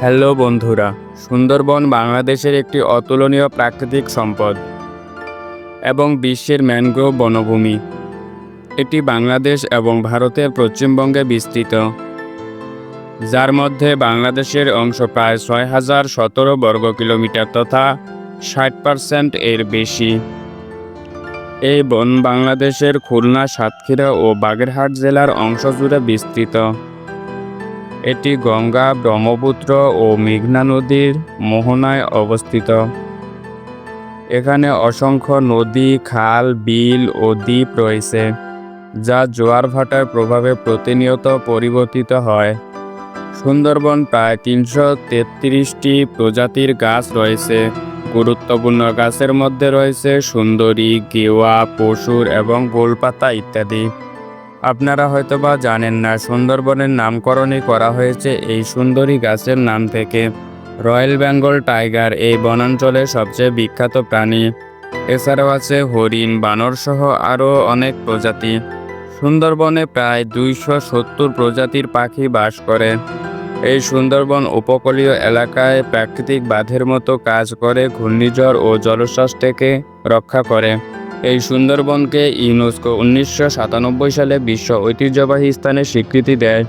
Hello বন্ধুরা, সুন্দরবন বাংলাদেশের একটি অতুলনীয় প্রাকৃতিক সম্পদ এবং বিশ্বের ম্যানগ্রোভ বনভূমি। এটি বাংলাদেশ এবং ভারতের পশ্চিমবঙ্গে বিস্তৃত, যার মধ্যে বাংলাদেশের অংশ প্রায় ৬,০১৭ বর্গ কিলোমিটার তথা ৬০% এর বেশি। এই বন বাংলাদেশের খুলনা, সাতক্ষীরা ও বাগেরহাট জেলার অংশ জুড়ে বিস্তৃত। এটি গঙ্গা, ব্রহ্মপুত্র ও মেঘনা নদীর মোহনায় অবস্থিত। এখানে অসংখ্য নদী, খাল, বিল ও দ্বীপ রয়েছে, যা জোয়ার ভাটার প্রভাবে প্রতিনিয়ত পরিবর্তিত হয়। সুন্দরবন প্রায় ৩৩৩টি প্রজাতির গাছ রয়েছে। গুরুত্বপূর্ণ গাছের মধ্যে রয়েছে সুন্দরী, গেওয়া, পশুর এবং গোলপাতা ইত্যাদি। আপনারা হয়তোবা জানেন না, সুন্দরবনের নামকরণই করা হয়েছে এই সুন্দরী গাছের নাম থেকে। রয়্যাল বেঙ্গল টাইগার এই বনাঞ্চলের সবচেয়ে বিখ্যাত প্রাণী। এছাড়াও আছে হরিণ, বানর সহ আরও অনেক প্রজাতি। সুন্দরবনে প্রায় ২৭০ প্রজাতির পাখি বাস করে। এই সুন্দরবন উপকূলীয় এলাকায় প্রাকৃতিক বাঁধের মতো কাজ করে, ঘূর্ণিঝড় ও জলোচ্ছ্বাস থেকে রক্ষা করে। এই সুন্দরবনকে ইউনেস্কো ১৯৯৭ সালে বিশ্ব ঐতিহ্যবাহী স্থানের স্বীকৃতি দেয়।